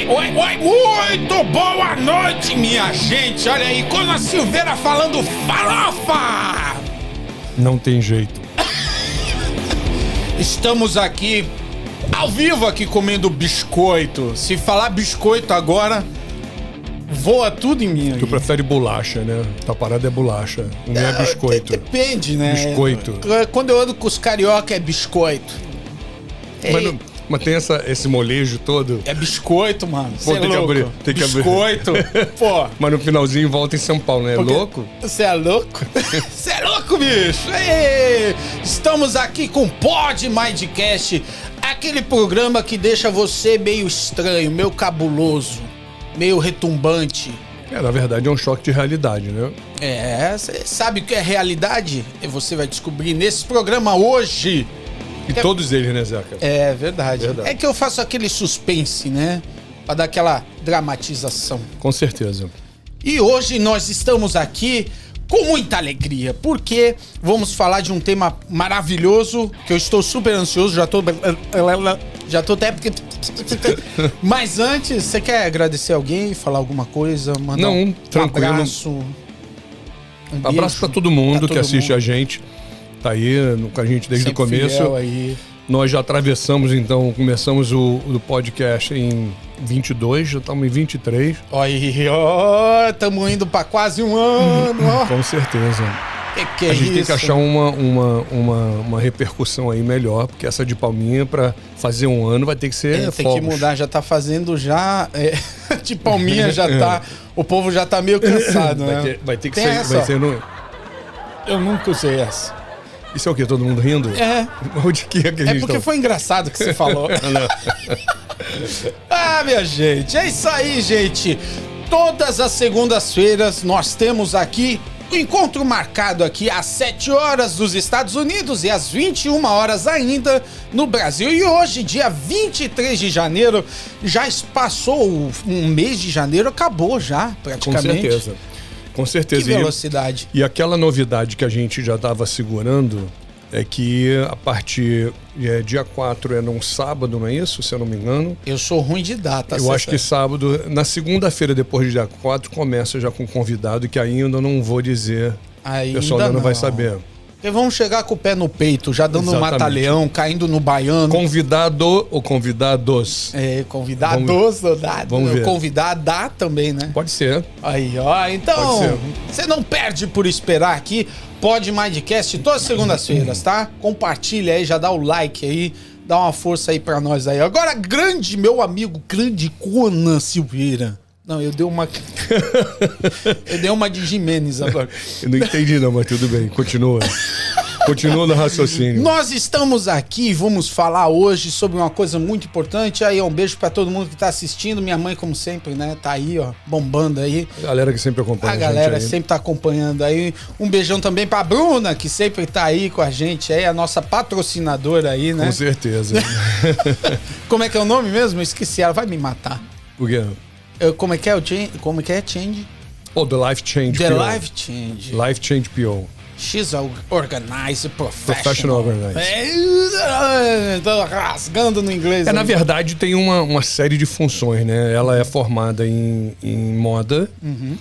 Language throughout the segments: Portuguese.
Oi, muito boa noite, minha gente. Olha aí, Conan Silveira falando farofa. Não tem jeito. Estamos aqui, ao vivo aqui, comendo biscoito. Se falar biscoito agora, voa tudo em mim. Tu prefere bolacha, né? Tua parada é bolacha, não é biscoito. Depende, né? Biscoito. Quando eu ando com os carioca é biscoito. Mas tem esse molejo todo. É biscoito, mano. Pô, Cê é louco. tem que abrir. Biscoito. Pô. Mas no finalzinho volta em São Paulo, né? É louco? Você é louco? Você é louco, bicho? Ei, estamos aqui com o Pod Mindcast, aquele programa que deixa você meio estranho, meio cabuloso, meio retumbante. Na verdade é um choque de realidade, né? Você sabe o que é realidade? E você vai descobrir nesse programa hoje. E todos eles, né, Zeca? É verdade. É que eu faço aquele suspense, né? Pra dar aquela dramatização. Com certeza. E hoje nós estamos aqui com muita alegria, porque vamos falar de um tema maravilhoso, que eu estou super ansioso, já tô até... Mas antes, você quer agradecer alguém, falar alguma coisa? Mandar um abraço? Um abraço pra todo mundo que assiste a gente. Tá aí com a gente desde sempre o começo. Aí. Nós já atravessamos, então, começamos o podcast em 22, já estamos em 23. Olha, estamos indo para quase um ano. Com certeza. Que é a gente isso? tem que achar uma repercussão aí melhor, porque essa de Palminha, para fazer um ano, vai ter que ser tem que mudar, já tá fazendo já... de Palminha já tá... O povo já tá meio cansado, né? Vai ter que tem ser... essa? Vai ser no... Eu nunca usei essa. Isso é o quê? Todo mundo rindo? É. De que é que a gente porque foi engraçado que você falou. Minha gente, é isso aí, gente. Todas as segundas-feiras nós temos aqui o encontro marcado aqui às 7 horas dos Estados Unidos e às 21 horas ainda no Brasil. E hoje, dia 23 de janeiro, já passou um mês de janeiro, acabou já, praticamente. Com certeza. Com certeza. Que velocidade. E aquela novidade que a gente já estava segurando é que a partir dia 4 é num sábado, não é isso? Se eu não me engano. Eu sou ruim de data. Eu acho que sábado, na segunda-feira depois do dia 4, começa já com um convidado que ainda não vou dizer. O pessoal ainda não vai saber. Porque vamos chegar com o pé no peito, já dando um mata-leão, caindo no baiano. Convidado ou convidados? Convidados. Vamos ver. Convidada também, né? Pode ser. Aí, ó. Então, você não perde por esperar aqui. Pod Mindcast todas as segundas-feiras, tá? Compartilha aí, já dá o like aí. Dá uma força aí pra nós aí. Agora, meu amigo, grande Conan Silveira. Não, eu dei uma... eu dei uma de Jimenez agora. Eu não entendi não, mas tudo bem. Continua. Continua no raciocínio. Nós estamos aqui e vamos falar hoje sobre uma coisa muito importante. Aí, um beijo pra todo mundo que tá assistindo. Minha mãe, como sempre, né? Tá aí, ó, bombando aí. A galera que sempre acompanha a gente. A galera sempre tá acompanhando aí. Um beijão também pra Bruna, que sempre tá aí com a gente aí. A nossa patrocinadora aí, né? Com certeza. Como é que é o nome mesmo? Eu esqueci, ela vai me matar. Por quê? Como é que é? Como é que é? Change? The Life Change The PO. Life Change. Life Change PO. She's a organized professional. Organized. Tô rasgando no inglês. Na verdade, tem uma série de funções, né? Ela é formada em moda. Uhum.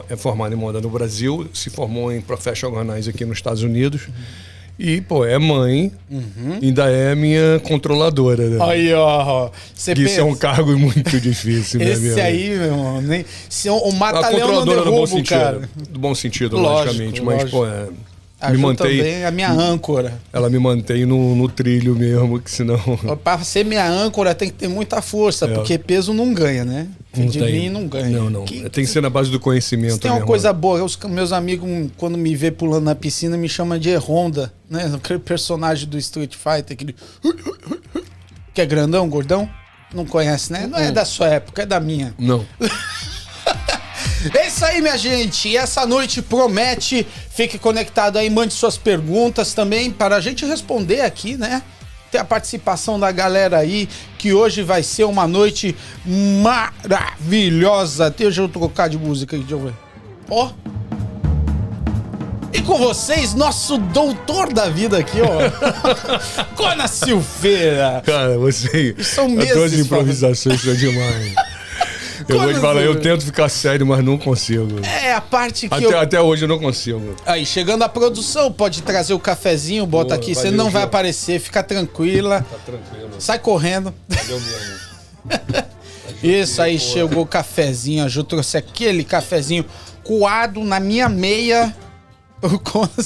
É formada em moda no Brasil. Se formou em Professional Organized aqui nos Estados Unidos. Uhum. E, é mãe, ainda é minha controladora, né? Aí, ó. Isso é um cargo muito difícil, né, Esse aí, meu irmão, nem... Se o mata-leão não derruba, cara. Do bom sentido, lógico, logicamente. Mas, me mantém... também a minha âncora. Ela me mantém no trilho mesmo, que senão... Pra ser minha âncora tem que ter muita força, porque peso não ganha, né? De mim não ganha. Não. Tem que ser na base do conhecimento. Tem uma coisa boa, os meus amigos, quando me vê pulando na piscina, me chamam de Honda, né? Aquele personagem do Street Fighter, aquele... Que é grandão, gordão? Não conhece, né? Não é da sua época, é da minha. Não. É isso aí, minha gente. E essa noite promete. Fique conectado aí, mande suas perguntas também para a gente responder aqui, né? Tem a participação da galera aí, que hoje vai ser uma noite maravilhosa. Deixa eu trocar de música aqui, deixa eu ver. Ó. E com vocês, nosso doutor da vida aqui, ó. Conan Silveira. Cara, você... São meses. As improvisações são demais. Eu vou te falar, eu tento ficar sério, mas não consigo. É a parte que até hoje eu não consigo. Aí, chegando a produção, pode trazer o cafezinho, bota aqui. Você não vai aparecer, fica tranquila. Tá tranquilo. Sai correndo. Valeu mesmo. Isso aí, chegou o cafezinho. A Ju trouxe aquele cafezinho coado na minha meia. Por conta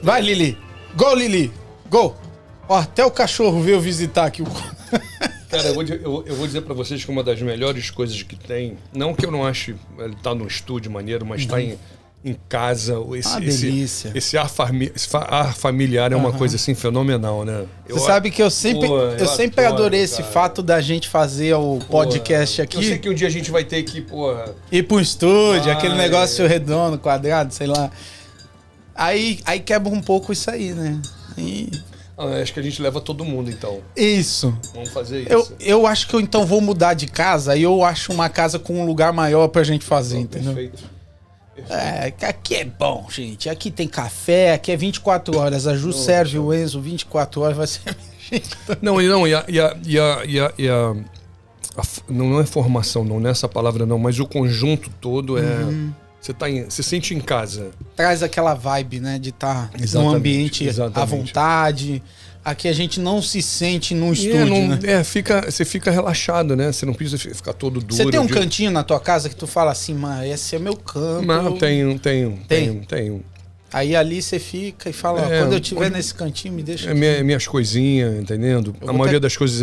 Vai, Lili. Gol, Lili. Gol. Ó, até o cachorro veio visitar aqui o... Cara, eu vou dizer pra vocês que uma das melhores coisas que tem, não que eu não ache ele tá no estúdio maneiro, mas tá em casa, esse ar familiar é uma coisa assim fenomenal, né? Você sabe que eu sempre adorei esse fato da gente fazer o podcast aqui. Eu sei que um dia a gente vai ter que, ir pro estúdio, aquele negócio redondo, quadrado, sei lá. Aí quebra um pouco isso aí, né? Acho que a gente leva todo mundo, então. Isso. Vamos fazer isso. Eu acho que eu então vou mudar de casa e eu acho uma casa com um lugar maior pra gente fazer, entendeu? Perfeito. Aqui é bom, gente. Aqui tem café, aqui é 24 horas. A Ju serve o Enzo 24 horas, vai ser... Não, não é formação, não é essa palavra não, mas o conjunto todo é... Você sente em casa. Traz aquela vibe, né? De estar num ambiente à vontade. Aqui a gente não se sente num estúdio, né? Você fica relaxado, né? Você não precisa ficar todo duro. Você tem um cantinho na tua casa que tu fala assim, mano, esse é meu canto. Não, tenho. Aí ali você fica e fala, quando eu estiver nesse cantinho, me deixa... Minhas coisinhas, entendendo? A maioria das coisas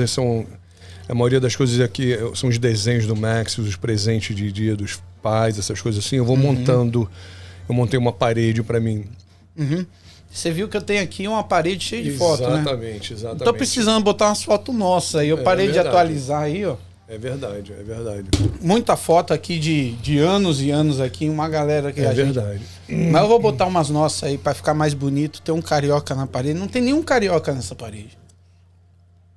aqui são os desenhos do Max, os presentes de dia dos pais, essas coisas assim. Eu vou montando. Eu montei uma parede pra mim. Você viu que eu tenho aqui uma parede cheia de fotos, né? Exatamente. Tô precisando botar umas fotos nossas aí. Eu parei de atualizar aí, ó. É verdade. Muita foto aqui de anos e anos aqui, uma galera que É verdade. Mas eu vou botar umas nossas aí pra ficar mais bonito. Tem um carioca na parede. Não tem nenhum carioca nessa parede.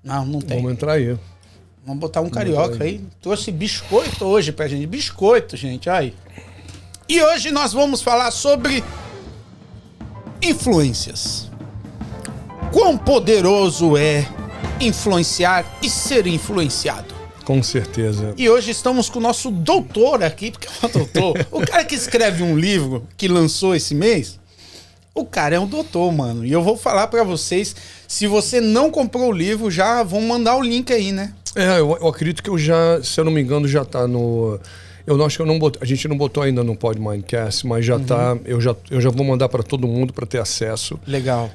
Não tem. Vamos entrar aí. Vamos botar um carioca aí. Trouxe biscoito hoje pra gente. Biscoito, gente. Aí. E hoje nós vamos falar sobre influências. Quão poderoso é influenciar e ser influenciado? Com certeza. E hoje estamos com o nosso doutor aqui, porque é um doutor. O cara que escreve um livro que lançou esse mês, o cara é um doutor, mano. E eu vou falar pra vocês, se você não comprou o livro, já vão mandar o link aí, né? Eu acredito que se eu não me engano, já tá no... Eu acho que a gente não botou ainda no Podmindcast, mas já tá... Eu já vou mandar para todo mundo para ter acesso. Legal.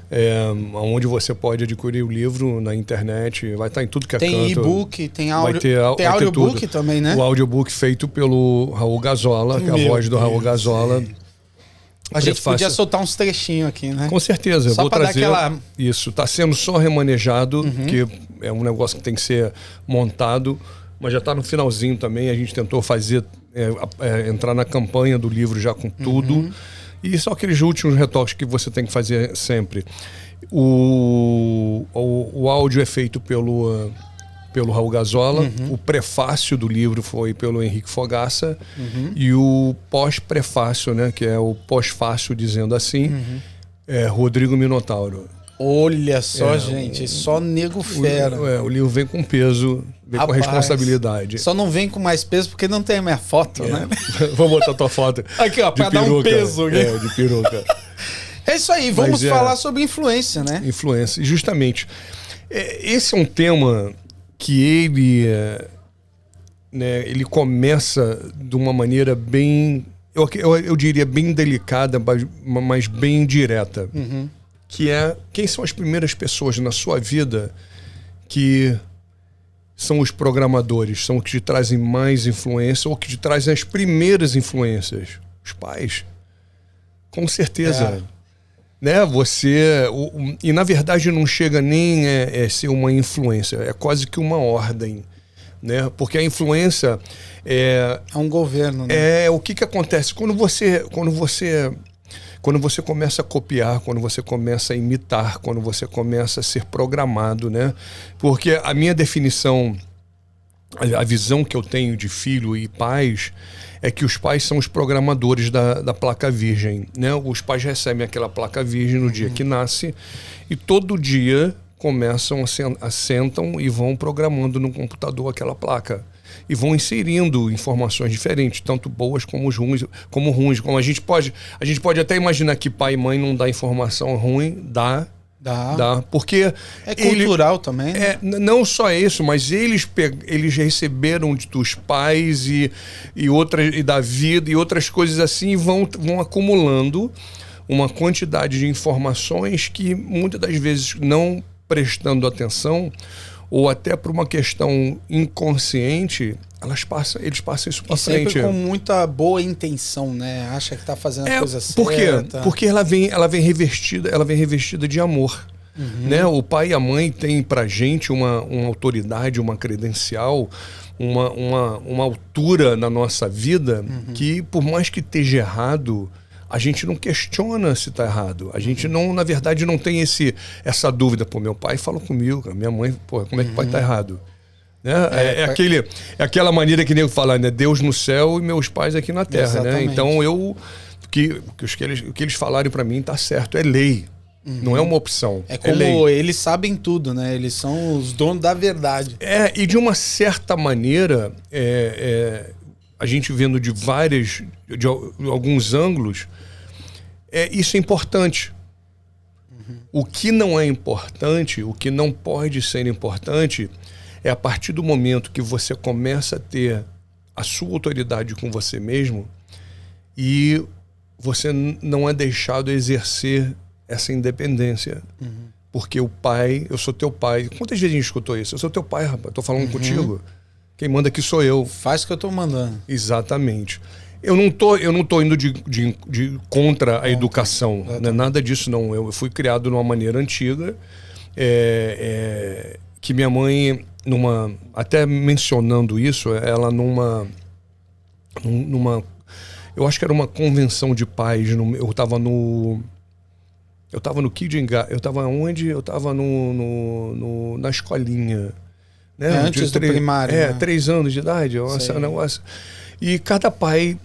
Onde você pode adquirir o livro na internet, vai estar em tudo que é canto. Tem e-book, tem audiobook também, né? O audiobook feito pelo Raul Gazola, que é a voz do Raul Gazola. A gente podia soltar uns trechinhos aqui, né? Com certeza, eu vou trazer. Isso, está sendo só remanejado, que é um negócio que tem que ser montado, mas já está no finalzinho também. A gente tentou fazer, entrar na campanha do livro já com tudo. E só aqueles últimos retoques que você tem que fazer sempre. O áudio é feito pelo Raul Gazola, o prefácio do livro foi pelo Henrique Fogaça e o pós-prefácio, né, que é o pós-fácio, dizendo assim, é Rodrigo Minotauro. Olha só, gente, só nego fera. O livro vem com peso, vem com responsabilidade. Só não vem com mais peso porque não tem a minha foto, né? Vou botar tua foto. Aqui, ó, pra dar um peso. De peruca. É isso aí, vamos falar sobre influência, né? Influência, e justamente. Esse é um tema que ele começa de uma maneira bem, eu diria bem delicada, mas bem direta. Que é, quem são as primeiras pessoas na sua vida que são os programadores, são os que te trazem mais influência ou que te trazem as primeiras influências? Os pais. Com certeza. Né? E na verdade não chega nem a ser uma influência, é quase que uma ordem, né? Porque a influência é um governo, né? O que acontece quando você começa a copiar, quando você começa a imitar, quando você começa a ser programado, né? Porque a minha definição, a visão que eu tenho de filho e pais é que os pais são os programadores da placa virgem, né? Os pais recebem aquela placa virgem no dia que nasce e todo dia, começam assentam e vão programando no computador aquela placa. E vão inserindo informações diferentes, tanto boas como ruins. Como a gente pode até imaginar que pai e mãe não dá informação ruim, dá, porque é cultural também, né? Não só isso, mas eles receberam dos pais e da vida e outras coisas assim, e vão acumulando uma quantidade de informações que muitas das vezes, não prestando atenção, ou até por uma questão inconsciente, eles passam isso para frente. Sempre com muita boa intenção, né? Acha que tá fazendo a coisa certa. Por quê? Porque ela vem revestida de amor. Né? O pai e a mãe têm pra gente uma autoridade, uma credencial, uma altura na nossa vida que, por mais que esteja errado, a gente não questiona se está errado. A gente não, na verdade, não tem essa dúvida. Pô, meu pai falou comigo, minha mãe, pô, como é que o pai está errado? Né? É aquela maneira que nego fala, né? Deus no céu e meus pais aqui na terra. Né? Então, o que eles falarem para mim está certo, é lei. Não é uma opção. É como eles sabem tudo, né? Eles são os donos da verdade. E de uma certa maneira, a gente vendo de alguns ângulos, isso é importante. O que não é importante, o que não pode ser importante, é a partir do momento que você começa a ter a sua autoridade com você mesmo e você não é deixado exercer essa independência. Porque o pai, eu sou teu pai. Quantas vezes a gente escutou isso? Eu sou teu pai, rapaz, tô falando contigo. Quem manda aqui sou eu. Faz o que eu tô mandando. Exatamente. Eu não tô indo de contra a educação. Não é nada disso, não. Eu fui criado de uma maneira antiga, que minha mãe, até mencionando isso, ela numa eu acho que era uma convenção de pais. Eu tava no Kidingá. Eu tava onde? Eu tava na escolinha. Né? Antes do primário. 3 anos de idade. Negócio. E cada pai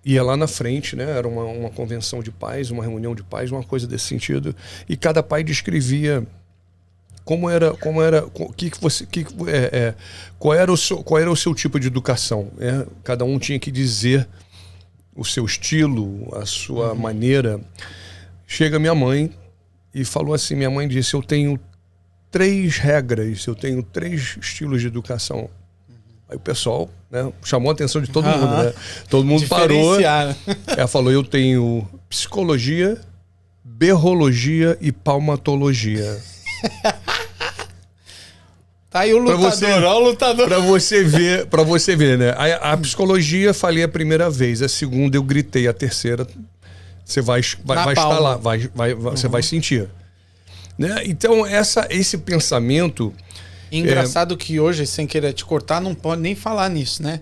ia lá na frente, né? Era uma convenção de pais, uma reunião de pais, uma coisa desse sentido. E cada pai descrevia qual era o seu tipo de educação. Cada um tinha que dizer o seu estilo, a sua maneira. Chega minha mãe e falou assim, minha mãe disse, eu tenho 3 regras, eu tenho 3 estilos de educação. Aí o pessoal, né, chamou a atenção de todo mundo, né? Todo mundo parou. Ela falou, eu tenho psicologia, berrologia e palmatologia. Tá aí o lutador, ó, o lutador. Pra você ver, né? A psicologia falei a primeira vez, a segunda eu gritei, a terceira você vai estar lá, você vai sentir. Né? Então, esse pensamento... Engraçado que hoje, sem querer te cortar, não pode nem falar nisso, né?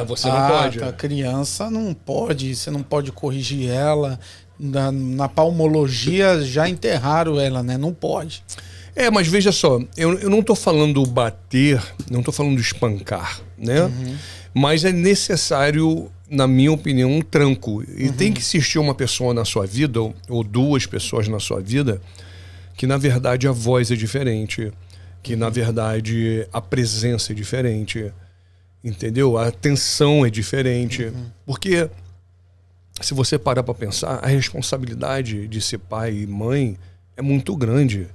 Você não pode. A criança não pode, você não pode corrigir ela. Na palmologia já enterraram ela, né? Não pode. Mas veja só, eu não tô falando bater, não tô falando espancar, né? Mas é necessário, na minha opinião, um tranco. E tem que existir uma pessoa na sua vida, ou 2 pessoas na sua vida, que na verdade a voz é diferente, que na verdade a presença é diferente, entendeu? A atenção é diferente. Porque se você parar para pensar, a responsabilidade de ser pai e mãe é muito grande.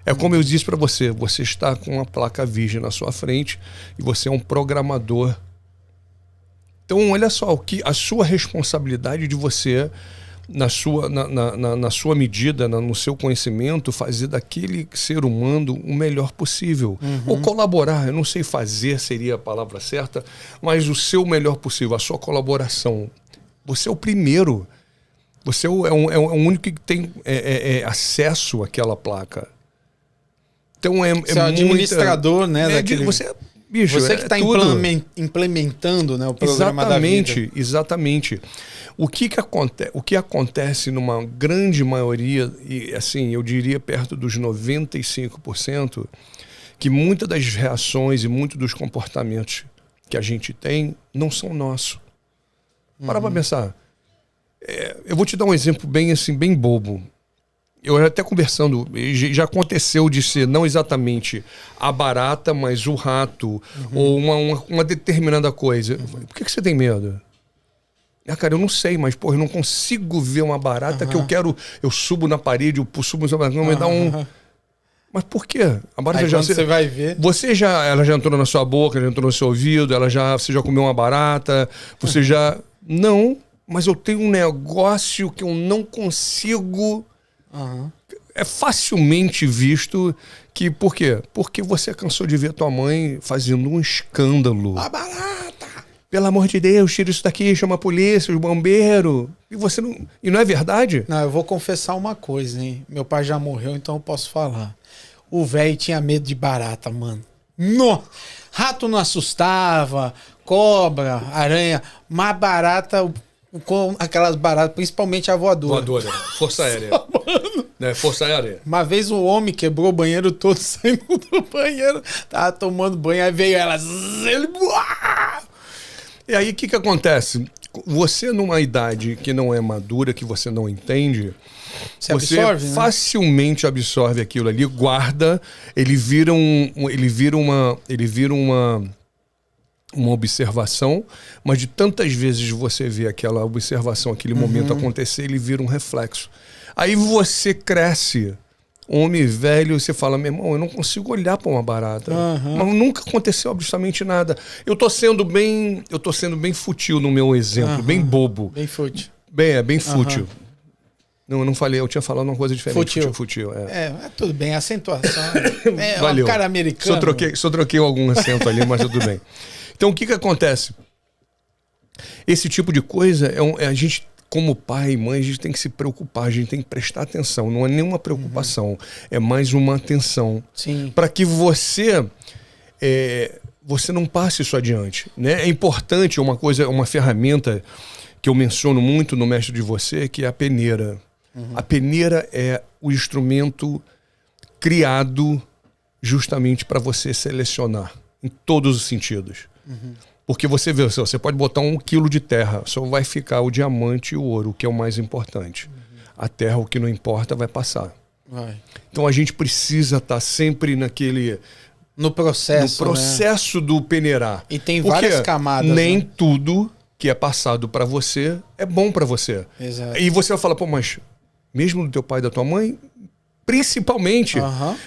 É como eu disse para você, você está com uma placa virgem na sua frente e você é um programador. Então, olha só, a sua responsabilidade de você, na sua medida, no seu conhecimento, fazer daquele ser humano o melhor possível. Ou colaborar, eu não sei fazer, seria a palavra certa, mas o seu melhor possível, a sua colaboração. Você é o primeiro. Você é o único que tem acesso àquela placa. Então você é o administrador, né? Bicho, você que está implementando, né, o programa da vida. Exatamente. O que acontece numa grande maioria, e assim, eu diria perto dos 95%, que muitas das reações e muitos dos comportamentos que a gente tem não são nossos. Para pensar. Eu vou te dar um exemplo bem bobo. eu até conversando, já aconteceu de ser não exatamente a barata, mas o rato, ou uma determinada coisa. Por que você tem medo? Ah, cara, eu não sei, mas, porra, eu não consigo ver uma barata que eu subo na parede, eu subo na parede, me dá um... Mas por quê? A barata aí quando você vai ver... Ela já entrou na sua boca, já entrou no seu ouvido, você já comeu uma barata, você já... Não, mas eu tenho um negócio que eu não consigo... É facilmente visto que... Por quê? Porque você cansou de ver tua mãe fazendo um escândalo. A barata! Pelo amor de Deus, tira isso daqui, chama a polícia, os bombeiros. E você não... E não é verdade? Não, eu vou confessar uma coisa, hein? Meu pai já morreu, então eu posso falar. O velho tinha medo de barata, mano. Rato não assustava, cobra, aranha, mas barata... Com aquelas baratas, principalmente a voadora. Voadora, força aérea. Força aérea. Uma vez um homem quebrou o banheiro todo, saindo do banheiro, tava tomando banho, aí veio ela. E aí o que acontece? Você numa idade que não é madura, que você não entende, você absorve, facilmente absorve aquilo ali, guarda, ele vira uma observação, mas de tantas vezes você vê aquela observação, aquele momento acontecer, ele vira um reflexo. Aí você cresce, homem velho, você fala, meu irmão, eu não consigo olhar para uma barata. Mas nunca aconteceu absolutamente nada. Eu tô sendo bem fútil no meu exemplo, bem bobo. Bem fútil. Bem fútil. Não, eu não falei, eu tinha falado uma coisa diferente. Fútil. Tudo bem, acentuação. Valeu. Um cara americano. Só troquei algum acento ali, mas tudo bem. Então, o que acontece? Esse tipo de coisa, a gente, como pai e mãe, a gente tem que se preocupar, a gente tem que prestar atenção. Não é nenhuma preocupação, é mais uma atenção. Para que você não passe isso adiante. Né? É importante uma ferramenta que eu menciono muito no Mestre de Você, que é a peneira. A peneira é o instrumento criado justamente para você selecionar, em todos os sentidos. Porque você vê, você pode botar 1 quilo de terra, só vai ficar o diamante e o ouro, o que é o mais importante. A terra, o que não importa, vai passar. Então a gente precisa estar sempre no processo, do peneirar. E tem várias camadas. Nem tudo que é passado para você é bom para você. Exato. E você vai falar, pô, mas mesmo do teu pai e da tua mãe... Principalmente,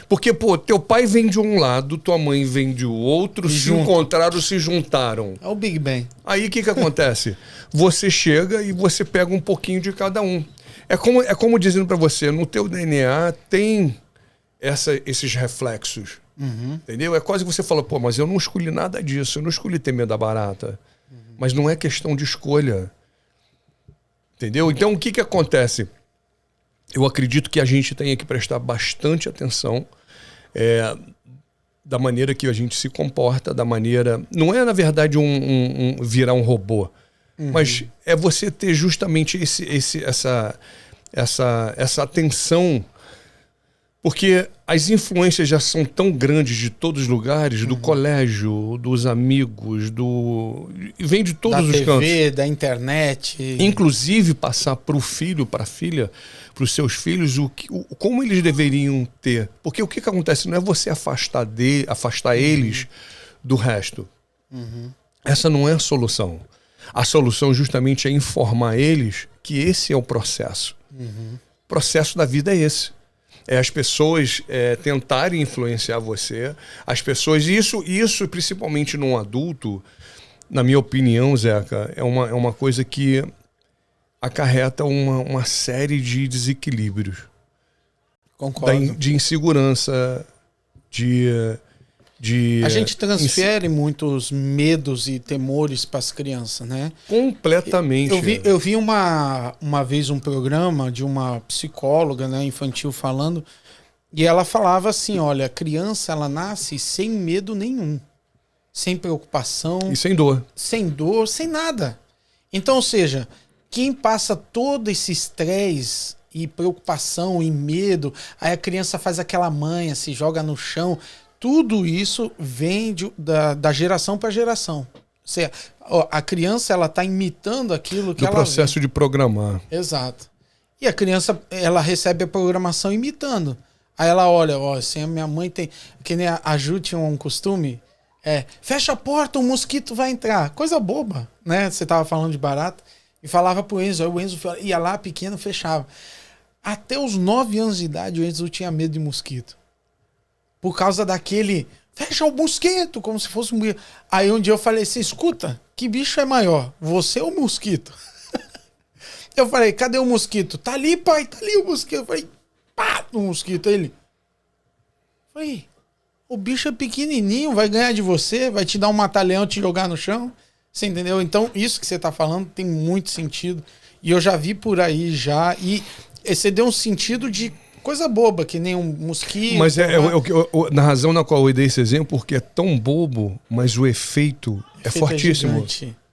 porque, teu pai vem de um lado, tua mãe vem de outro, se encontraram, se juntaram. É o Big Bang. Aí o que acontece? Você chega e você pega um pouquinho de cada um. É como dizendo pra você, no teu DNA tem esses reflexos. Entendeu? É quase que você fala, pô, mas eu não escolhi nada disso, eu não escolhi ter medo da barata. Mas não é questão de escolha. Entendeu? Então o que acontece? Eu acredito que a gente tenha que prestar bastante atenção da maneira que a gente se comporta, da maneira... Não é, na verdade, virar um robô, mas é você ter justamente essa atenção, porque as influências já são tão grandes de todos os lugares, do colégio, dos amigos, vem de todos os cantos. Da TV, da internet. Inclusive passar para o filho, para a filha, para os seus filhos, como eles deveriam ter. Porque o que acontece? Não é você afastar eles do resto. Essa não é a solução. A solução justamente é informar eles que esse é o processo. O processo da vida é esse. É as pessoas tentarem influenciar você. As pessoas... Isso principalmente num adulto, na minha opinião, Zeca, é uma coisa que acarreta uma série de desequilíbrios. Concordo. De insegurança, a gente transfere muitos medos e temores para as crianças, né? Completamente. Eu vi uma vez um programa de uma psicóloga, né, infantil falando, e ela falava assim, olha, a criança ela nasce sem medo nenhum, sem preocupação. E sem dor. Sem dor, sem nada. Então, ou seja, quem passa todo esse estresse e preocupação e medo, aí a criança faz aquela manha, se joga no chão... Tudo isso vem da geração para geração. Ou seja, a criança ela está imitando aquilo que ela do processo de programar. Exato. E a criança, ela recebe a programação imitando. Aí ela olha, ó, assim, a minha mãe tem... Que nem a Ju tinha um costume, fecha a porta, um mosquito vai entrar. Coisa boba, né? Você tava falando de barata. E falava pro Enzo, aí o Enzo ia lá, pequeno, fechava. Até os 9 anos de idade, o Enzo tinha medo de mosquito. Por causa daquele... Fecha o mosquito, como se fosse um... Aí um dia eu falei assim, escuta, que bicho é maior? Você ou o mosquito? Eu falei, cadê o mosquito? Tá ali, pai, tá ali o mosquito. Eu falei, pá, o mosquito. Ele... Falei, o bicho é pequenininho, vai ganhar de você, vai te dar um mata-leão, te jogar no chão. Você entendeu? Então, isso que você tá falando tem muito sentido. E eu já vi por aí já. E você deu um sentido de coisa boba, que nem um mosquito. Mas na razão na qual eu dei esse exemplo, porque é tão bobo, mas o efeito é fortíssimo.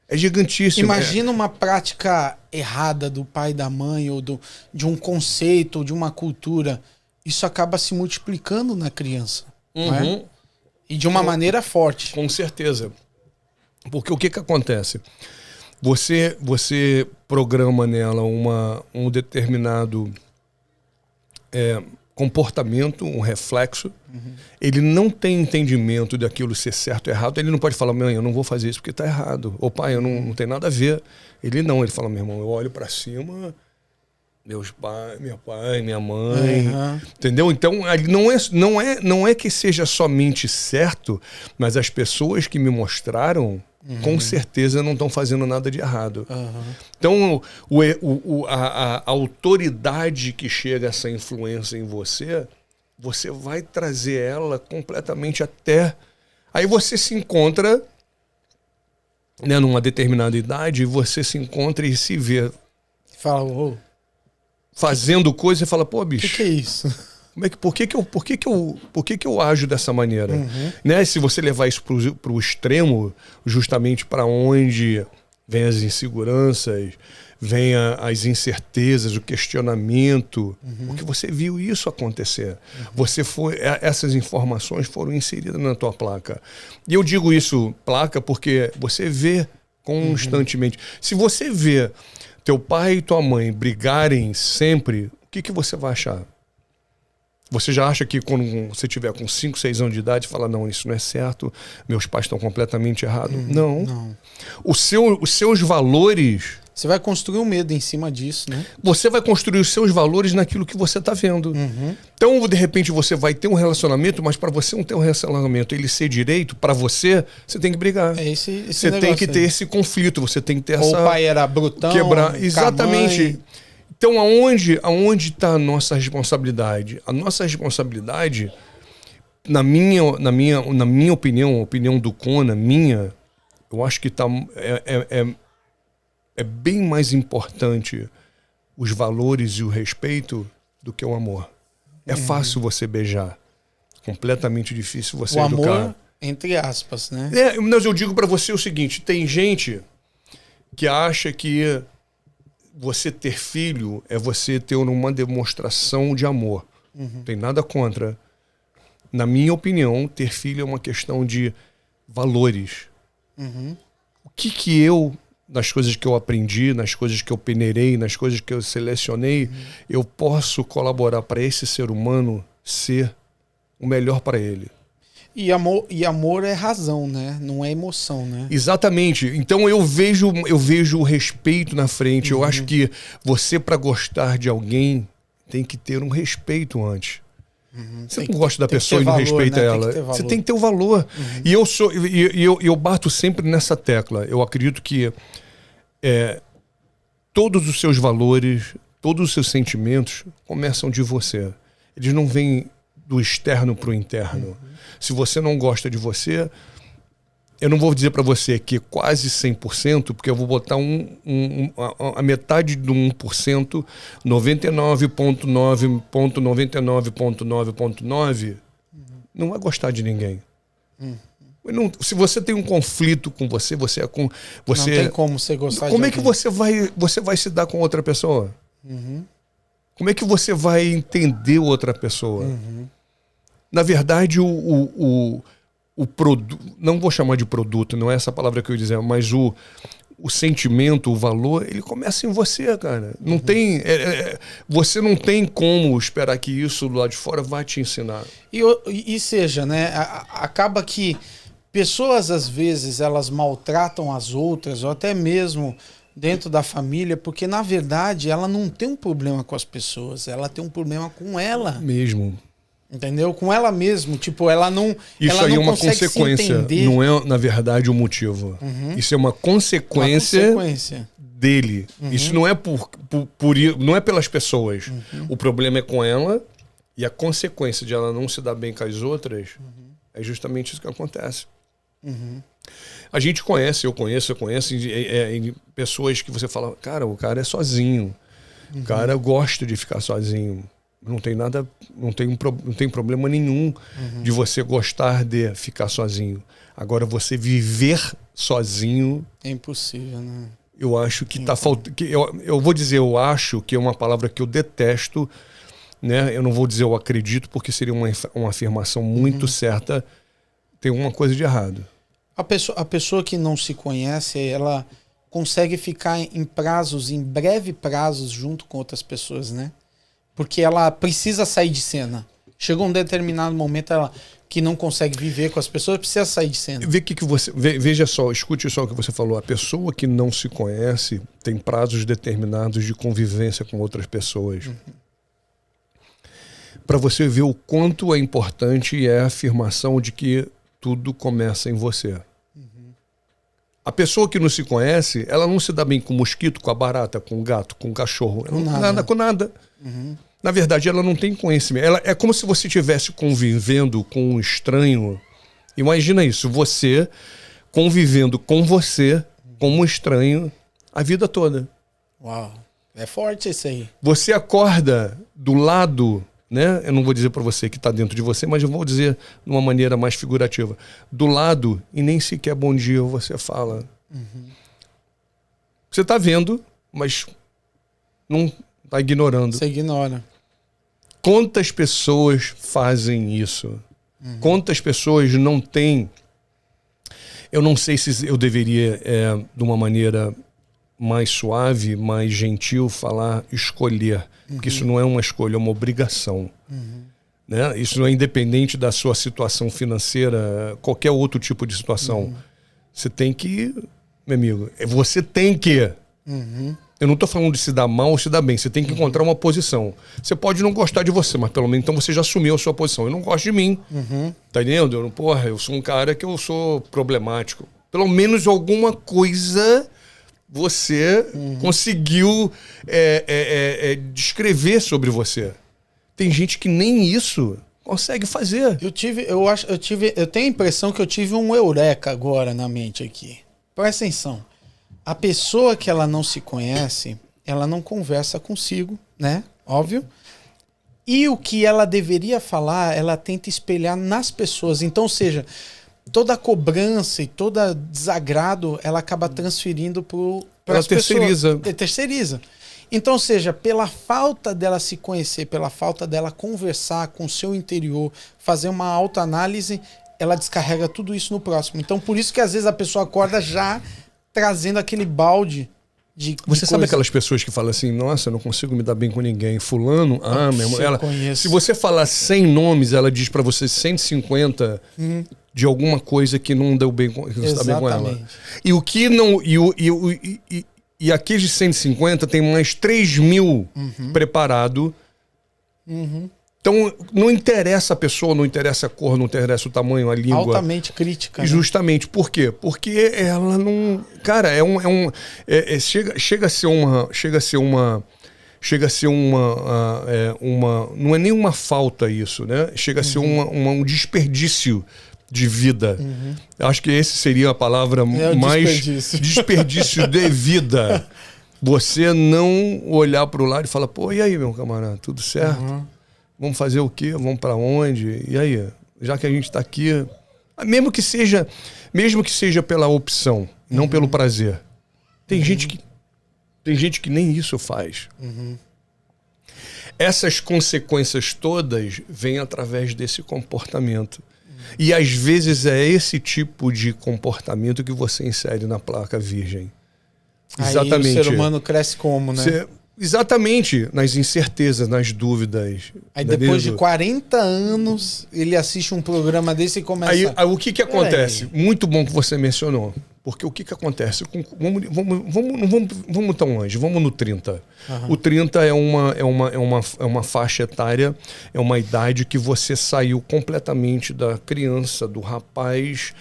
É gigantíssimo. Imagina uma prática errada do pai e da mãe, ou de um conceito, ou de uma cultura. Isso acaba se multiplicando na criança. Não é? E de uma maneira forte. Com certeza. Porque o que acontece? Você programa nela um determinado comportamento, um reflexo. Ele não tem entendimento daquilo ser certo ou errado. Ele não pode falar, mãe, eu não vou fazer isso porque está errado. Ou pai, eu não tem nada a ver. Ele fala, meu irmão, eu olho para cima, meu pai, minha mãe, entendeu? Então, não é que seja somente certo, mas as pessoas que me mostraram, com certeza não estão fazendo nada de errado. Então, a autoridade que chega essa influência em você vai trazer ela completamente até... Aí você se encontra, né, numa determinada idade, você se encontra e se vê... Fala, fazendo coisa e fala, pô, bicho... que é isso? Por que eu ajo dessa maneira? Né? Se você levar isso para o extremo, justamente para onde vem as inseguranças, vem as incertezas, o questionamento, porque você viu isso acontecer. Essas informações foram inseridas na tua placa. E eu digo isso, placa, porque você vê constantemente. Se você vê teu pai e tua mãe brigarem sempre, o que você vai achar? Você já acha que quando você tiver com 5, 6 anos de idade, fala, não, isso não é certo, meus pais estão completamente errados? Não. Os seus valores... Você vai construir um medo em cima disso, né? Você vai construir os seus valores naquilo que você está vendo. Então, de repente, você vai ter um relacionamento, mas para você não ter um relacionamento, ele ser direito, para você tem que brigar. Você tem que ter esse conflito, você tem que ter essa... Ou o pai era brutão, exatamente. Então, aonde está a nossa responsabilidade? A nossa responsabilidade, na minha opinião, a opinião do Kona, eu acho que é bem mais importante os valores e o respeito do que o amor. É fácil você beijar, completamente difícil você educar. O amor, entre aspas, né? Mas eu digo para você o seguinte, tem gente que acha que você ter filho é você ter uma demonstração de amor. Não tem nada contra. Na minha opinião, ter filho é uma questão de valores. O que eu, nas coisas que eu aprendi, nas coisas que eu peneirei, nas coisas que eu selecionei, eu posso colaborar para esse ser humano ser o melhor para ele. E amor é razão, né? Não é emoção, né? Exatamente. Então eu vejo o respeito na frente. Eu acho que você, para gostar de alguém, tem que ter um respeito antes. Você não gosta da pessoa e não respeita ela. Você tem que ter o valor. E eu bato sempre nessa tecla. Eu acredito que todos os seus valores, todos os seus sentimentos começam de você. Eles não vêm do externo para o interno. Se você não gosta de você, eu não vou dizer para você que quase 100%, porque eu vou botar a metade do 1%, 99,9,99,9, não vai gostar de ninguém. Se você tem um conflito com você, não tem como você gostar de alguém. Como é que você vai se dar com outra pessoa? Como é que você vai entender outra pessoa? Na verdade, o produto, não vou chamar de produto, não é essa palavra que eu ia dizer, mas o sentimento, o valor, ele começa em você, cara. Não tem, você não tem como esperar que isso do lado de fora vá te ensinar. E seja, né? Acaba que pessoas, às vezes, elas maltratam as outras, ou até mesmo dentro da família, porque, na verdade, ela não tem um problema com as pessoas, ela tem um problema com ela. Mesmo. Entendeu? Com ela mesmo. Tipo, ela não. Isso ela aí não é uma consegue consequência, não é, na verdade, o motivo. Isso é uma consequência dele. Isso não é não é pelas pessoas. O problema é com ela, e a consequência de ela não se dar bem com as outras é justamente isso que acontece. A gente conhece, eu conheço pessoas que você fala, cara, o cara é sozinho. O cara gosta de ficar sozinho. Não tem nada, não tem problema nenhum de você gostar de ficar sozinho. Agora, você viver sozinho... É impossível, né? Eu acho que tá faltando... Eu vou dizer, eu acho que é uma palavra que eu detesto, né? Eu não vou dizer eu acredito, porque seria uma afirmação muito certa. Tem alguma coisa de errado. A pessoa que não se conhece, ela consegue ficar em breve prazos, junto com outras pessoas, né? Porque ela precisa sair de cena. Chegou um determinado momento ela, que não consegue viver com as pessoas, precisa sair de cena. Veja só, escute só o que você falou. A pessoa que não se conhece tem prazos determinados de convivência com outras pessoas. Para você ver o quanto é importante a afirmação de que tudo começa em você. A pessoa que não se conhece, ela não se dá bem com o mosquito, com a barata, com o gato, com o cachorro. Ela não tem nada com nada. Na verdade, ela não tem conhecimento. Ela é como se você estivesse convivendo com um estranho. Imagina isso, você convivendo com você, como um estranho, a vida toda. Uau, é forte isso aí. Você acorda do lado, né? Eu não vou dizer para você que está dentro de você, mas eu vou dizer de uma maneira mais figurativa. Do lado, e nem sequer bom dia você fala. Você está vendo, mas não está ignorando. Você ignora. Quantas pessoas fazem isso? Quantas pessoas não têm... Eu não sei se eu deveria, de uma maneira mais suave, mais gentil, falar escolher. Porque isso não é uma escolha, é uma obrigação. Né? Isso não é independente da sua situação financeira, qualquer outro tipo de situação. Você tem que, meu amigo, você tem que... Eu não estou falando de se dar mal ou se dar bem. Você tem que encontrar uma posição. Você pode não gostar de você, mas pelo menos então você já assumiu a sua posição. Eu não gosto de mim. Tá entendendo? Eu sou um cara que eu sou problemático. Pelo menos alguma coisa você conseguiu descrever sobre você. Tem gente que nem isso consegue fazer. Eu tenho a impressão que eu tive um eureka agora na mente aqui. Presta atenção. A pessoa que ela não se conhece, ela não conversa consigo, né? Óbvio. E o que ela deveria falar, ela tenta espelhar nas pessoas. Então, ou seja, toda a cobrança e todo desagrado, ela acaba transferindo para as pessoas. Terceiriza. Então, ou seja, pela falta dela se conhecer, pela falta dela conversar com o seu interior, fazer uma autoanálise, ela descarrega tudo isso no próximo. Então, por isso que às vezes a pessoa acorda já trazendo aquele balde de Você sabe aquelas pessoas que falam assim, nossa, eu não consigo me dar bem com ninguém. Fulano, meu irmão. Se você falar 100 nomes, ela diz pra você 150 de alguma coisa que não deu bem com, que você tá bem com ela. E o que não... E aqueles 150 tem mais 3.000 preparado. Então, não interessa a pessoa, não interessa a cor, não interessa o tamanho, a língua. Altamente crítica. Né? Justamente. Por quê? Porque ela não... Cara, chega a ser uma... Não é nem uma falta isso, né? Chega a ser um desperdício de vida. Acho que esse seria a palavra mais... Desperdício de vida. Você não olhar para o lado e falar, pô, e aí, meu camarada, tudo certo? Vamos fazer o quê? Vamos para onde? E aí? Já que a gente está aqui... Mesmo que seja pela opção, não pelo prazer. Tem gente que nem isso faz. Essas consequências todas vêm através desse comportamento. E às vezes é esse tipo de comportamento que você insere na placa virgem. Exatamente. Aí o ser humano cresce como, né? Exatamente, nas incertezas, nas dúvidas. Aí depois de 40 anos, ele assiste um programa desse e começa... Aí o que acontece? Muito bom que você mencionou. Porque o que acontece? Vamos tão longe, vamos no 30. O 30 é uma faixa etária, é uma idade que você saiu completamente da criança, do rapaz,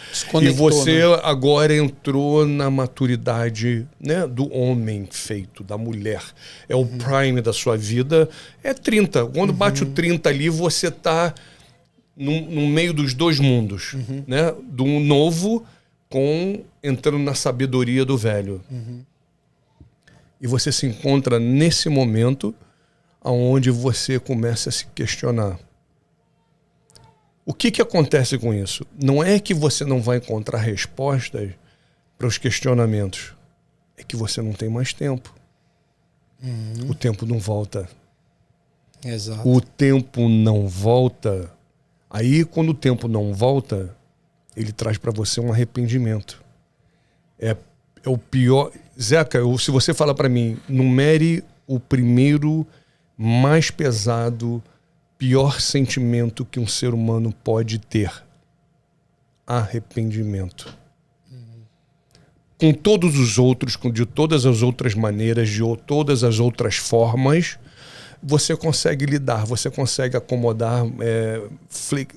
e você agora entrou na maturidade, né, do homem feito, da mulher. É o prime da sua vida, é 30. Quando bate o 30 ali, você está no meio dos dois mundos, né? Do novo entrando na sabedoria do velho. E você se encontra nesse momento onde você começa a se questionar. O que acontece com isso? Não é que você não vai encontrar respostas para os questionamentos. É que você não tem mais tempo. O tempo não volta. Exato. O tempo não volta. Aí, quando o tempo não volta, ele traz para você um arrependimento. É o pior... Zeca, se você falar para mim, numere o primeiro, mais pesado, pior sentimento que um ser humano pode ter. Arrependimento. Com todos os outros, de todas as outras maneiras, de todas as outras formas, você consegue lidar, você consegue acomodar, você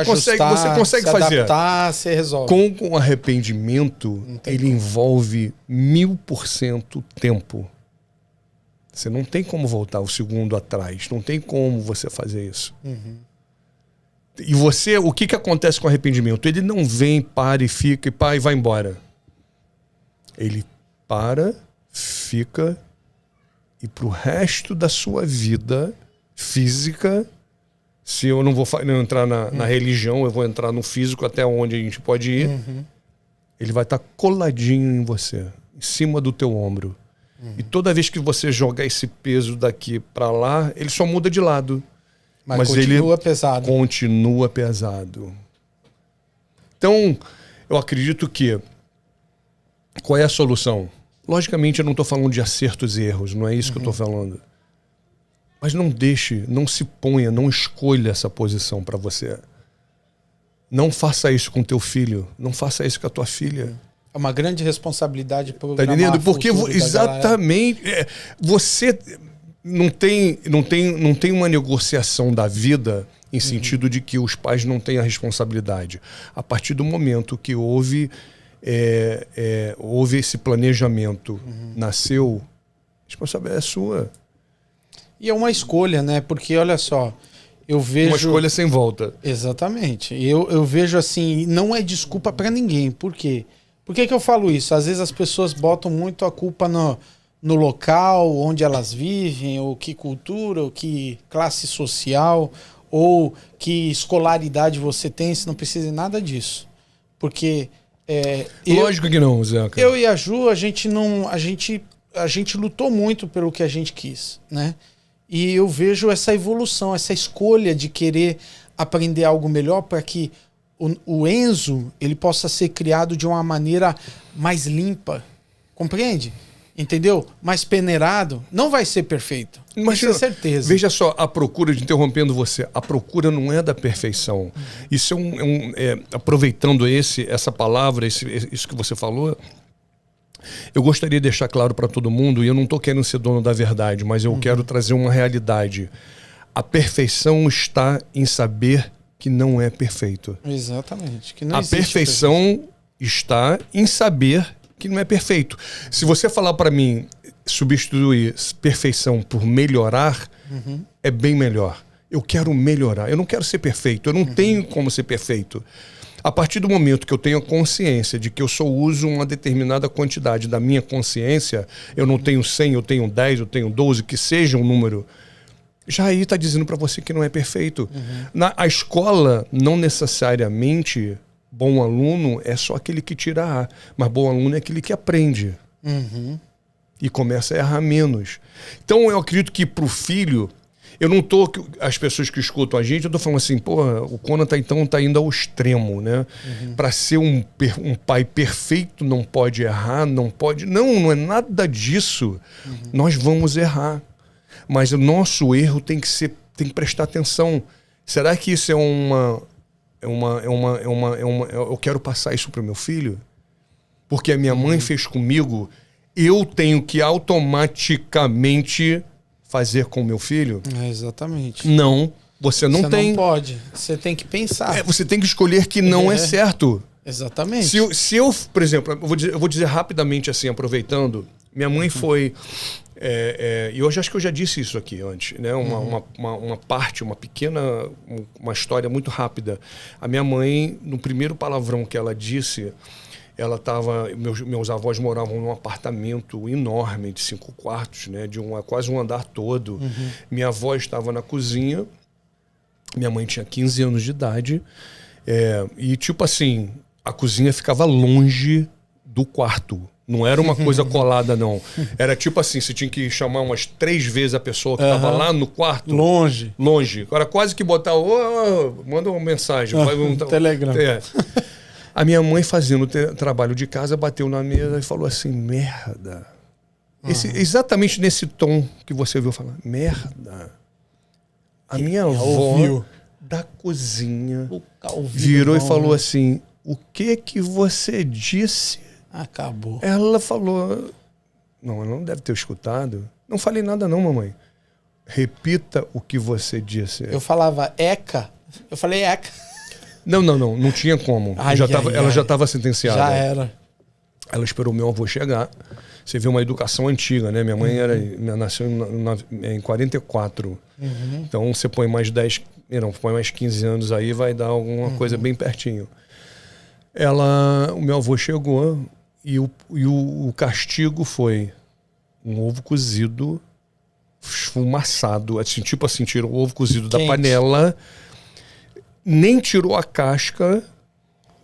consegue se fazer. Adaptar, você resolve. Com arrependimento, ele envolve 1000% tempo. Você não tem como voltar o segundo atrás. Não tem como você fazer isso. E você, o que acontece com o arrependimento? Ele não vem, para e fica, e vai embora. Ele para, fica, e pro resto da sua vida física... Se eu não vou entrar na religião, eu vou entrar no físico até onde a gente pode ir. Ele vai estar coladinho em você, em cima do teu ombro. E toda vez que você jogar esse peso daqui para lá, ele só muda de lado. Mas continua ele pesado. Continua pesado. Então, eu acredito que... Qual é a solução? Logicamente, eu não estou falando de acertos e erros, não é isso que eu estou falando. Mas não deixe, não se ponha, não escolha essa posição para você. Não faça isso com teu filho, não faça isso com a tua filha. É uma grande responsabilidade para tá entendendo? Porque exatamente, você não tem uma negociação da vida em sentido de que os pais não têm a responsabilidade. A partir do momento que houve esse planejamento, nasceu, a responsabilidade é sua. E é uma escolha, né? Porque, olha só, eu vejo... Uma escolha sem volta. Exatamente. Eu vejo assim, não é desculpa para ninguém. Por quê? Por que eu falo isso? Às vezes as pessoas botam muito a culpa no local onde elas vivem, ou que cultura, ou que classe social, ou que escolaridade você tem, você não precisa de nada disso. Porque... Lógico que não, Zeca. Eu e a Ju, a gente lutou muito pelo que a gente quis, né? E eu vejo essa evolução, essa escolha de querer aprender algo melhor para que o Enzo ele possa ser criado de uma maneira mais limpa. Compreende? Entendeu? Mais peneirado. Não vai ser perfeito. Imagina, isso é certeza. Veja só, a procura, interrompendo você, a procura não é da perfeição. Isso aproveitando essa palavra, isso que você falou... Eu gostaria de deixar claro para todo mundo, e eu não estou querendo ser dono da verdade, mas eu quero trazer uma realidade. A perfeição está em saber que não é perfeito. Exatamente. Que não a perfeição está em saber que não é perfeito. Se você falar para mim, substituir perfeição por melhorar, é bem melhor. Eu quero melhorar. Eu não quero ser perfeito. Eu não tenho como ser perfeito. A partir do momento que eu tenho a consciência de que eu só uso uma determinada quantidade da minha consciência, eu não tenho 100, eu tenho 10, eu tenho 12, que seja um número, já aí está dizendo para você que não é perfeito. A escola, não necessariamente, bom aluno é só aquele que tira A, mas bom aluno é aquele que aprende. E começa a errar menos. Então eu acredito que para o filho, Eu não tô... As pessoas que escutam a gente, eu tô falando assim, porra, o Conan tá indo ao extremo, né? Para ser um pai perfeito, não pode errar, não pode... Não é nada disso. Nós vamos errar. Mas o nosso erro tem que prestar atenção. Será que isso eu quero passar isso para o meu filho? Porque a minha mãe fez comigo, eu tenho que automaticamente fazer com o meu filho? Exatamente. Não, você não não pode. Você tem que pensar. Você tem que escolher que não é certo. Exatamente. Se eu, por exemplo, eu vou dizer rapidamente assim, aproveitando, minha mãe foi... E eu acho que eu já disse isso aqui antes, né? Uma história muito rápida. A minha mãe, no primeiro palavrão que ela disse, ela estava... Meus avós moravam num apartamento enorme, de 5 quartos, né? De quase um andar todo. Minha avó estava na cozinha, minha mãe tinha 15 anos de idade, e tipo assim, a cozinha ficava longe do quarto. Não era uma coisa colada, não. Era tipo assim, você tinha que chamar umas 3 vezes a pessoa que estava lá no quarto. Longe. Agora quase que botar... manda uma mensagem. Telegram. A minha mãe, fazendo trabalho de casa, bateu na mesa e falou assim, merda. Exatamente nesse tom que você ouviu falar. Merda. A minha avó da cozinha virou e falou assim, o que você disse? Acabou. Ela falou... Não, ela não deve ter escutado. Não falei nada não, mamãe. Repita o que você disse. Eu falava eca. Eu falei eca. Não tinha como. Ela já estava sentenciada. Já era. Ela esperou meu avô chegar. Você vê uma educação antiga, né? Minha mãe nasceu em 44. Então você põe mais 15 anos aí, vai dar alguma coisa bem pertinho. O meu avô chegou e o castigo foi um ovo cozido esfumaçado, assim, tipo assim, tirou o ovo cozido da panela, nem tirou a casca,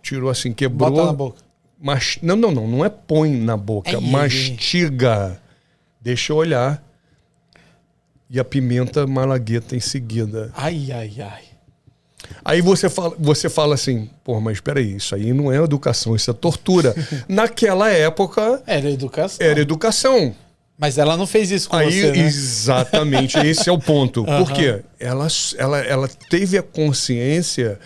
tirou assim, quebrou. Bota na boca. Mas, não é põe na boca, mastiga, deixa eu olhar, e a pimenta malagueta em seguida. Ai. Aí você fala assim, pô, mas peraí, isso aí não é educação, isso é tortura. Naquela época... Era educação. Era educação. Mas ela não fez isso com você, né? Exatamente, esse é o ponto. Por quê? Ela teve a consciência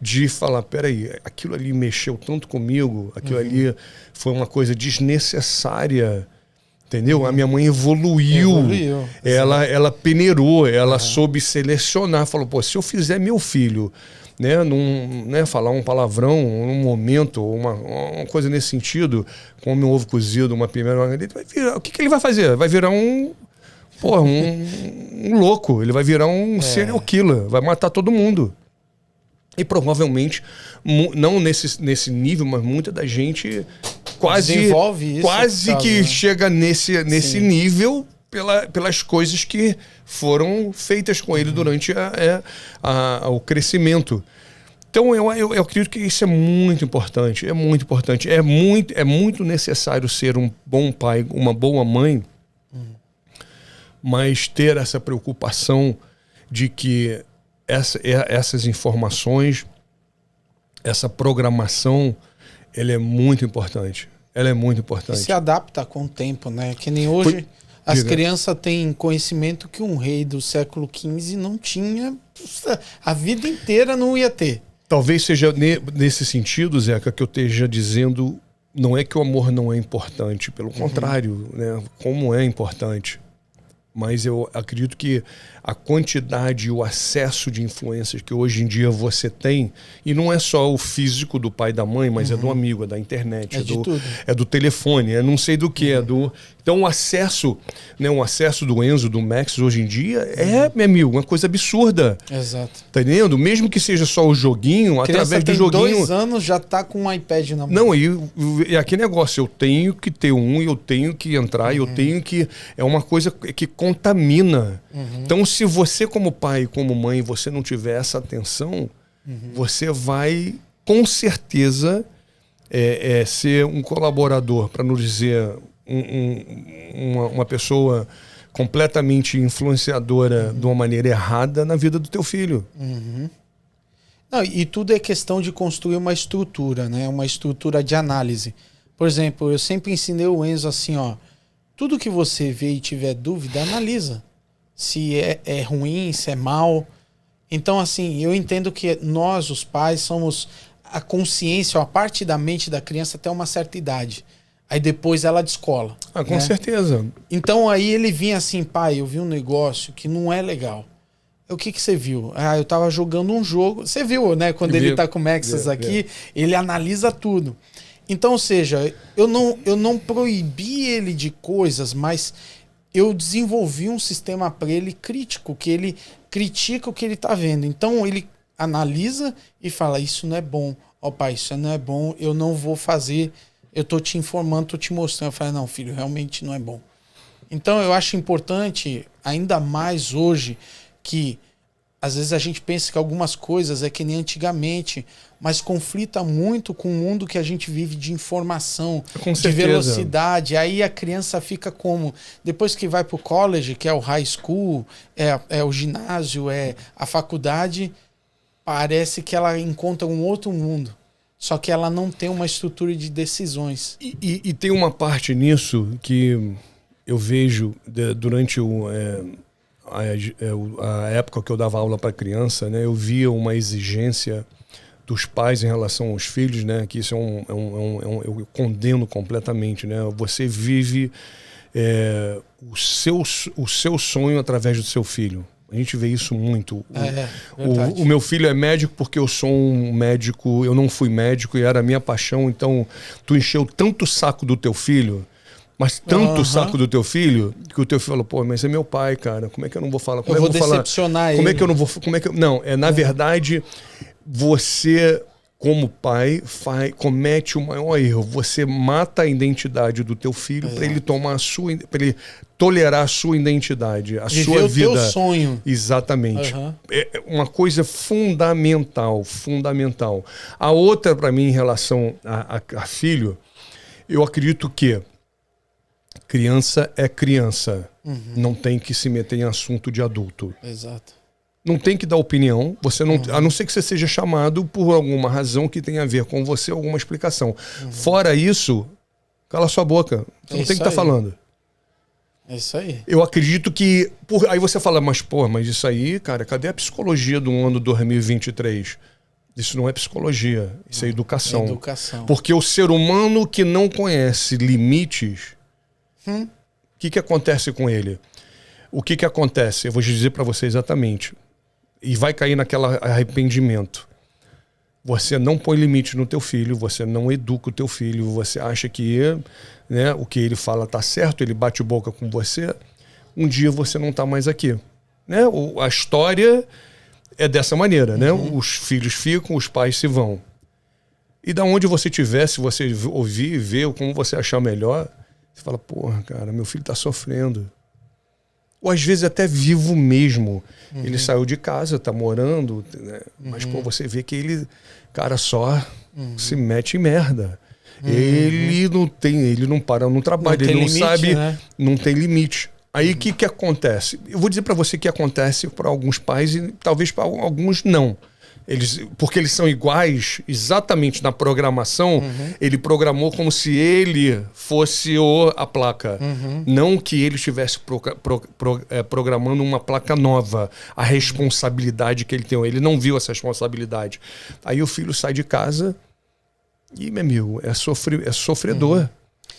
de falar, peraí, aquilo ali mexeu tanto comigo, aquilo ali foi uma coisa desnecessária. Entendeu? A minha mãe evoluiu. Ela peneirou, ela soube selecionar. Falou, pô, se eu fizer meu filho, falar um palavrão, um momento, uma coisa nesse sentido, come um ovo cozido, uma pimenta, o que ele vai fazer? Vai virar um louco. Ele vai virar um serial killer. Vai matar todo mundo. E provavelmente, não nesse nível, mas muita da gente... Quase que chega nesse nível pelas coisas que foram feitas com ele durante o crescimento. Então eu acredito que isso é muito importante. É muito importante. É muito necessário ser um bom pai, uma boa mãe, mas ter essa preocupação de que essas informações, essa programação, ela é muito importante. Ela é muito importante. E se adapta com o tempo, né? Que nem hoje as crianças têm conhecimento que um rei do século XV não tinha, a vida inteira não ia ter. Talvez seja nesse sentido, Zeca, que eu esteja dizendo, não é que o amor não é importante, pelo contrário, né? Como é importante. Mas eu acredito que a quantidade e o acesso de influências que hoje em dia você tem, e não é só o físico do pai e da mãe, mas é do amigo, é da internet, é do telefone, é não sei do que, Então o acesso do Enzo, do Max hoje em dia meu amigo, uma coisa absurda. Exato. Tá entendendo? Mesmo que seja só o joguinho, através do joguinho... 2 anos já tá com um iPad na mão. Não, e aquele negócio, eu tenho que ter eu tenho que entrar, eu tenho que... É uma coisa que contamina. Então, se você como pai e como mãe, você não tiver essa atenção, você vai, com certeza, ser um colaborador, para não dizer uma pessoa completamente influenciadora de uma maneira errada na vida do teu filho. Não, e tudo é questão de construir uma estrutura, né? Uma estrutura de análise. Por exemplo, eu sempre ensinei o Enzo assim, ó, tudo que você vê e tiver dúvida, analisa. Se é ruim, se é mal. Então, assim, eu entendo que nós, os pais, somos a consciência, a parte da mente da criança até uma certa idade. Aí depois ela descola. Ah, com certeza. Então aí ele vinha assim, pai, eu vi um negócio que não é legal. O que você viu? Ah, eu tava jogando um jogo. Você viu, né? Quando ele tá com o Maxas aqui, ele analisa tudo. Então, ou seja, eu não proibi ele de coisas, mas eu desenvolvi um sistema para ele crítico, que ele critica o que ele tá vendo. Então ele analisa e fala, isso não é bom. Ó, pai, isso não é bom, eu não vou fazer, eu tô te informando, tô te mostrando. Eu falei, não, filho, realmente não é bom. Então eu acho importante, ainda mais hoje, que às vezes a gente pensa que algumas coisas é que nem antigamente, mas conflita muito com o mundo que a gente vive de informação, de velocidade. Aí a criança fica como? Depois que vai pro college, que é o high school, é o ginásio, é a faculdade, parece que ela encontra um outro mundo. Só que ela não tem uma estrutura de decisões. E tem uma parte nisso que eu vejo durante a época que eu dava aula para criança, né? Eu via uma exigência dos pais em relação aos filhos, né? Que isso eu condeno completamente, né? Você vive o seu sonho através do seu filho. A gente vê isso muito. O meu filho é médico porque eu sou um médico, eu não fui médico e era a minha paixão, então tu encheu tanto o saco do teu filho, mas tanto o saco do teu filho, que o teu filho falou, pô, mas é meu pai, cara, como é que eu não vou falar? Como eu vou decepcionar ele. Como é que eu não vou... Não, na verdade, você... Como pai, comete o maior erro. Você mata a identidade do teu filho para ele tomar para ele tolerar a sua identidade, a sua vida. O teu sonho. Exatamente. É uma coisa fundamental. A outra, para mim, em relação a filho, eu acredito que criança é criança. Não tem que se meter em assunto de adulto. Exato. Não tem que dar opinião, você não, a não ser que você seja chamado por alguma razão que tenha a ver com você, alguma explicação. Fora isso, cala sua boca. Você não tem que estar falando. É isso aí. Eu acredito que... Aí você fala, mas isso aí, cara, cadê a psicologia do ano 2023? Isso não é psicologia, isso é educação. Porque o ser humano que não conhece limites, o que acontece com ele? O que acontece? Eu vou dizer para você exatamente. E vai cair naquele arrependimento. Você não põe limite no teu filho, você não educa o teu filho, você acha que né, o que ele fala tá certo, ele bate boca com você, um dia você não tá mais aqui. Né? A história é dessa maneira, né? Os filhos ficam, os pais se vão. E da onde você estiver, se você ouvir, ver, como você achar melhor, você fala, porra, cara, meu filho tá sofrendo. Ou às vezes até vivo mesmo. Ele saiu de casa, tá morando, né? Mas pô, você vê que ele, cara, só se mete em merda. Ele não para no trabalho, ele não limite, sabe, né? Não tem limite. Aí o que acontece? Eu vou dizer para você que acontece para alguns pais e talvez para alguns não. Porque eles são iguais exatamente na programação, ele programou como se ele fosse a placa. Não que ele estivesse programando uma placa nova. A responsabilidade que ele tem. Ele não viu essa responsabilidade. Aí o filho sai de casa e, meu amigo, é sofredor.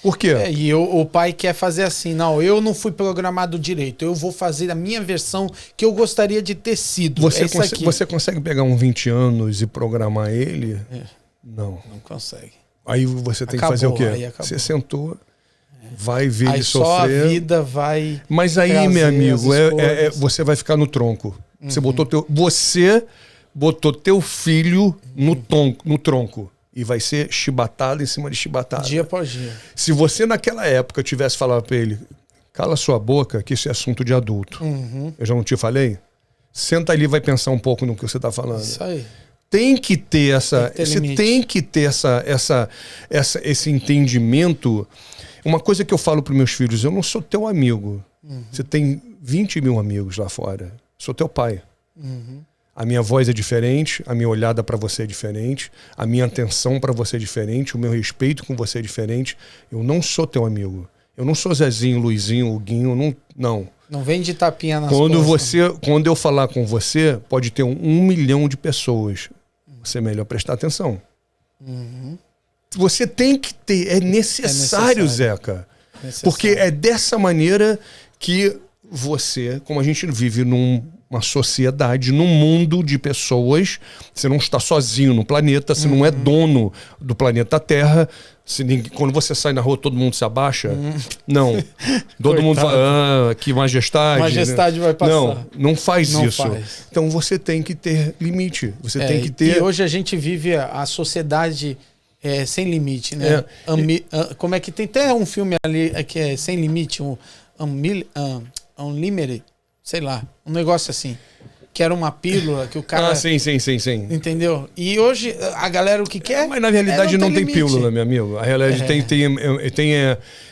Por quê? E o pai quer fazer assim, não, eu não fui programado direito, eu vou fazer a minha versão que eu gostaria de ter sido. Você consegue pegar um 20 anos e programar ele? Não. Não consegue. Aí você tem que fazer o quê? Você sentou, vai ver ele sofrer. Só a vida vai... Mas aí, meu amigo, você vai ficar no tronco. Você botou teu filho no tronco. E vai ser chibatada em cima de chibatada. Dia após dia. Se você naquela época tivesse falado para ele, cala sua boca, que isso é assunto de adulto. Eu já não te falei? Senta ali e vai pensar um pouco no que você está falando. Isso aí. Tem que ter esse entendimento. Uma coisa que eu falo para meus filhos, eu não sou teu amigo. Você tem 20 mil amigos lá fora. Sou teu pai. A minha voz é diferente, a minha olhada para você é diferente, a minha atenção para você é diferente, o meu respeito com você é diferente. Eu não sou teu amigo. Eu não sou Zezinho, Luizinho, Huguinho, não. Não vem de tapinha nas costas. Quando eu falar com você, pode ter 1 milhão de pessoas. Você é melhor prestar atenção. Você tem que ter, é necessário, Zeca. Porque é dessa maneira que você, como a gente vive numa sociedade, num mundo de pessoas, você não está sozinho no planeta, você não é dono do planeta Terra. Quando você sai na rua, todo mundo se abaixa? Não. Todo mundo fala, que majestade. Majestade, né? Vai passar. Não faz isso. Então você tem que ter limite. Você tem que ter... E hoje a gente vive a sociedade sem limite, né? Como é que tem até um filme ali que é Sem Limite, Unlimited, sei lá, um negócio assim. Que era uma pílula que o cara... sim. Entendeu? E hoje a galera o que quer... Mas na realidade não tem pílula, meu amigo. A realidade tem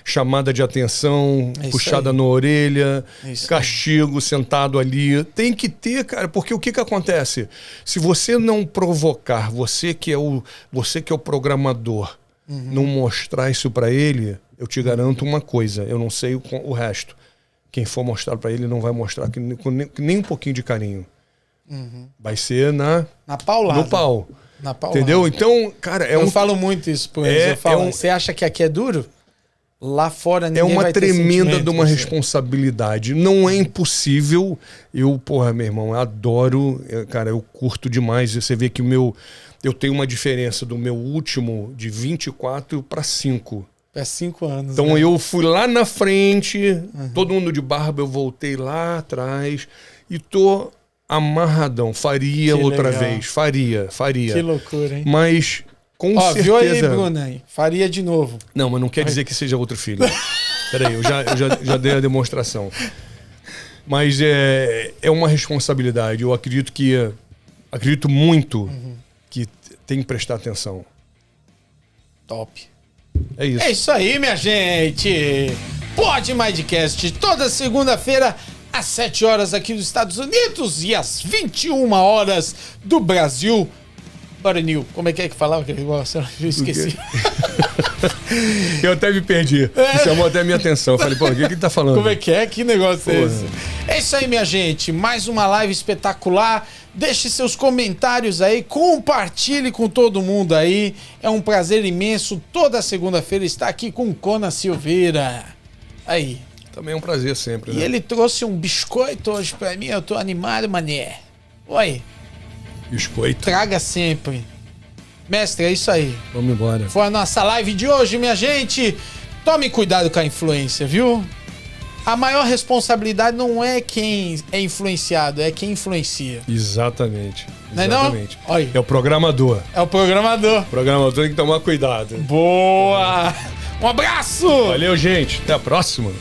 chamada de atenção, puxada na orelha, castigo, sentado ali. Tem que ter, cara, porque o que acontece? Se você não provocar, você que é o programador, não mostrar isso pra ele, eu te garanto uma coisa, eu não sei o resto. Quem for mostrar pra ele não vai mostrar com nem um pouquinho de carinho. Vai ser na paulada. No pau. Na paulada. Entendeu? Então, cara, eu falo muito isso por eles. Eu falo, você acha que aqui é duro? Lá fora ninguém vai ter sentimento. É uma tremenda de uma responsabilidade. Não é impossível. Meu irmão, eu adoro. Cara, eu curto demais. Você vê que eu tenho uma diferença do meu último de 24 para 5. É 5 anos. Então eu fui lá na frente, todo mundo de barba, eu voltei lá atrás e tô amarradão. Faria que outra legal. Vez. Faria. Que loucura, hein? Mas com certeza... Viu aí, Bruna? Faria de novo. Não, mas não quer dizer que seja outro filho. Peraí, eu já dei a demonstração. Mas é uma responsabilidade. Eu acredito muito que tem que prestar atenção. Top. É isso. É isso aí, minha gente. Pod Mindcast, toda segunda-feira, às 7 horas aqui dos Estados Unidos e às 21 horas do Brasil. Baranil, como é que falava aquele negócio? Eu esqueci. Eu até me perdi. Chamou até a minha atenção. Eu falei, pô, o que ele tá falando? Como é que é? Que negócio é esse? É isso aí, minha gente. Mais uma live espetacular. Deixe seus comentários aí, compartilhe com todo mundo aí. É um prazer imenso toda segunda-feira estar aqui com o Conan Silveira. Aí. Também é um prazer sempre, né? E ele trouxe um biscoito hoje pra mim. Eu tô animado, mané. Oi. Biscoito. Traga sempre. Mestre, é isso aí. Vamos embora. Foi a nossa live de hoje, minha gente. Tome cuidado com a influência, viu? A maior responsabilidade não é quem é influenciado, é quem influencia. Exatamente. Não é exatamente. Não? É o programador. É o programador. O programador tem que tomar cuidado. Boa! Um abraço! Valeu, gente. Até a próxima.